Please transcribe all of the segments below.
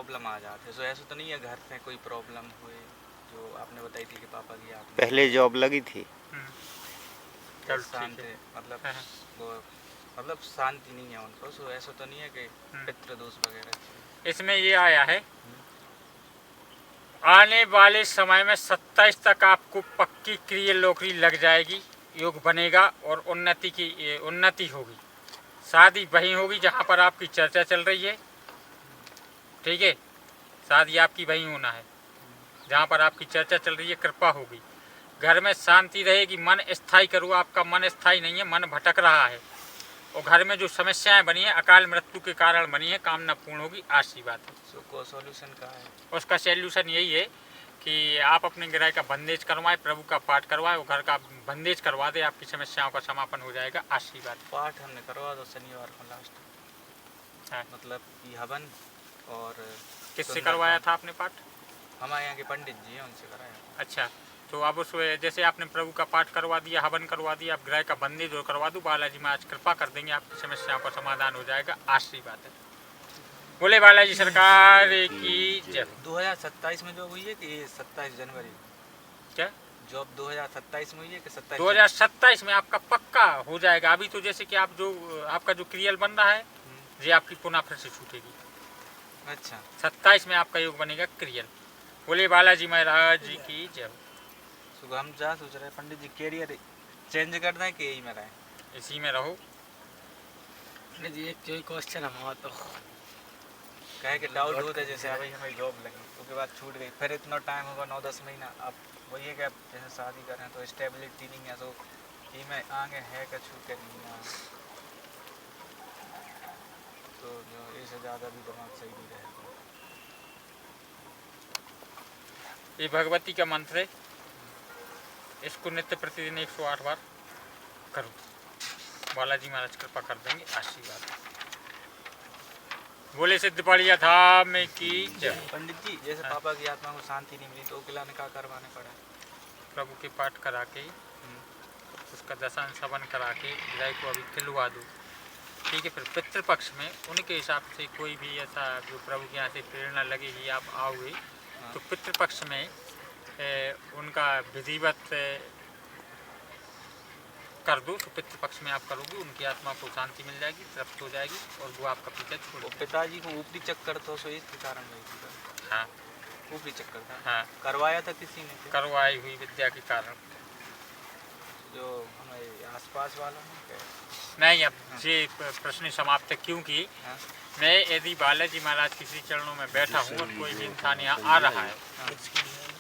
Problem आ जाते हैं। तो ऐसा तो नहीं है घर में कोई प्रॉब्लम हुए जो आपने बताई थी कि पापा की याद में पहले जॉब लगी थी। चल शांत ठीक है, है। मतलब हाँ, हाँ। वो मतलब शांति नहीं है उनको। सो ऐसा तो नहीं है कि पितृदोष वगैरह। इसमें ये आया है आने वाले समय में 27 तक आपको पक्की क्रिया नौकरी लग जाएगी, योग बनेगा और उन्नति होगी। शादी वहीं होगी जहाँ पर आपकी चर्चा चल रही है, ठीक है। शादी आपकी वहीं होना है जहाँ पर आपकी चर्चा चल रही है, कृपा होगी। घर में शांति रहेगी, मन स्थायी करो। आपका मन स्थायी नहीं है, मन भटक रहा है। और घर में जो समस्याएं बनी है अकाल मृत्यु के कारण बनी है, कामना पूर्ण होगी, आशीर्वाद है। सो सॉल्यूशन का है उसका सॉल्यूशन यही है कि आप अपने ग्रह का बंदेज करवाएं, प्रभु का पाठ करवाएं और घर का बंदेज करवा दे, आपकी समस्याओं का समापन हो जाएगा, आशीर्वाद। पाठ हमने करवा दो शनिवार को लास्ट। हाँ। मतलब कि हवन और किससे करवाया था आपने पाठ? हमारे यहाँ के पंडित जी हैं, उनसे कराया। अच्छा, तो अब उस जैसे आपने प्रभु का पाठ करवा दिया, हवन करवा दिया, आप ग्रह का बंदेज और करवा दो, बालाजी महाराज कृपा कर देंगे, आपकी समस्याओं का समाधान हो जाएगा, आशीर्वाद है। बोले बालाजी सरकार की जय। 2027 में जॉब हुई है कि 27 जनवरी? क्या जॉब 2027 में हुई है कि 27? 2027 में आपका पक्का हो जाएगा। अभी तो जैसे कि आप जो आपका जो क्रियल बन रहा है ये आपकी पुनः फिर से छूटेगी। अच्छा, 27 में आपका योग बनेगा क्रियल। बोले बालाजी महाराज जी की जय। सुबह हम जा सोच रहे हैं पंडित जी कैरियर चेंज कर दें कि यही में रहें? इसी में रहो। जी एक जो क्वेश्चन हमारा तो कहे कि डाउट होता है जैसे अभी हमें जॉब लगी उसके बाद छूट गई, फिर इतना टाइम होगा 9-10 महीना। अब वही है कि अब जैसे शादी करें तो स्टेबिलिटी नहीं है, तो कि मैं आगे है कि छूट के नहीं है, तो जो इससे ज़्यादा भी दिमाग सही नहीं रहेगा। ये भगवती का मंत्र है, इसको नित्य प्रतिदिन 108 बार करो, बालाजी महाराज कृपा कर देंगे, आशीर्वाद। बोले सिद्ध पड़िया धाम की जय। पंडित जी जैसे पापा की आत्मा को शांति नहीं मिली तो किला ने क्या करवाने पड़ा? प्रभु के पाठ करा के उसका दशांश हवन करा के ग्रह को अभी खिलवा दो, ठीक है। फिर पितृपक्ष में उनके हिसाब से कोई भी ऐसा जो प्रभु के यहाँ से प्रेरणा लगेगी, आप आओगे तो पितृपक्ष में उनका विधिवत कर दो, तो पितृपक्ष में आप करोगे, उनकी आत्मा को शांति मिल जाएगी, तृप्त हो जाएगी और वो आपका पीछा छोड़ देगा। पिताजी को ऊपरी चक्कर तो सो इसके कारण हुई थी। हाँ, ऊपरी चक्कर था। हाँ, करवाया था किसी ने? करवाई हुई विद्या के कारण। जो हमारे आसपास वालों ने? नहीं, अब ये प्रश्न समाप्त है, क्योंकि मैं यदि बालाजी महाराज किसी चरणों में बैठा हूँ और कोई भी इंसान यहाँ आ रहा है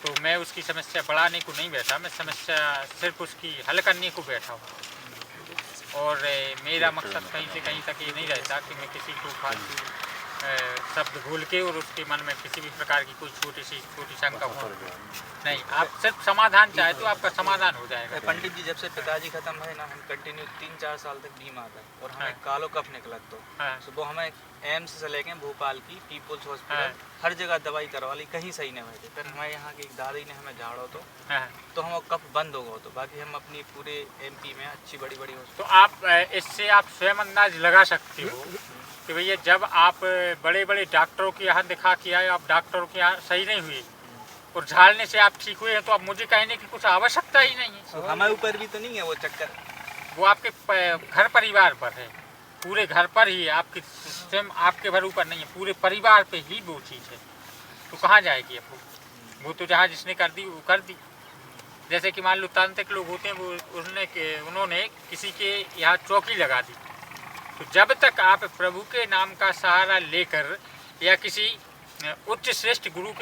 तो मैं उसकी समस्या बढ़ाने को नहीं बैठा, मैं समस्या सिर्फ उसकी हल करने को बैठा हूँ। और मेरा मकसद कहीं से कहीं तक ये नहीं रहता कि मैं किसी को फालतू शब्द भूल के और उसके मन में किसी भी प्रकार की कोई छोटी शंका हो नहीं। आप सिर्फ समाधान चाहे तो आपका समाधान हो जाएगा। पंडित जी जब से पिताजी खत्म है ना, हम कंटिन्यू 3-4 साल तक बीमार रहे और हमें कालो कफ निकला। तो सुबह हमें एम्स से चले गए, भोपाल की पीपुल्स हॉस्पिटल, हर जगह दवाई करवा ली, कहीं सही नहीं बैठे। फिर हमारे यहाँ की दादी ने हमें झाड़ो तो हम कफ बंद हो गए। तो बाकी हम अपनी पूरे MP में अच्छी बड़ी हॉस्पिटल। तो आप इससे आप स्वयं अंदाज लगा सकते हो कि भैया जब आप बड़े बड़े डॉक्टरों के यहाँ दिखा के आए, आप डॉक्टरों के यहाँ सही नहीं हुए और झाड़ने से आप ठीक हुए हैं, तो अब मुझे कहने की कुछ आवश्यकता ही नहीं है। हमारे ऊपर भी तो नहीं है वो चक्कर, वो आपके घर परिवार पर है, पूरे घर पर ही है, आपके स्वयं आपके भर ऊपर नहीं है, पूरे परिवार पे ही वो चीज़ है। तो कहाँ जाएगी अब वो तो जहाँ जिसने कर दी वो कर दी। जैसे कि मान लो तांत्रिक लोग होते हैं, वो उन्होंने किसी के यहाँ चौकी लगा दी, तो जब तक आप प्रभु के नाम का सहारा लेकर या किसी उच्च श्रेष्ठ गुरु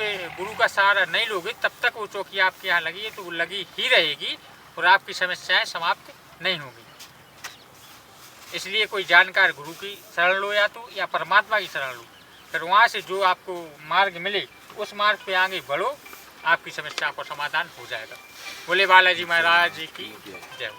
का सहारा नहीं लोगे, तब तक वो चौकी आपके यहाँ लगी है तो वो लगी ही रहेगी और आपकी समस्याएं समाप्त नहीं होगी। इसलिए कोई जानकार गुरु की शरण लो या परमात्मा की शरण लो, फिर वहाँ से जो आपको मार्ग मिले उस मार्ग पे आगे बढ़ो, आपकी समस्या का समाधान हो जाएगा। बोले बालाजी महाराज की जय।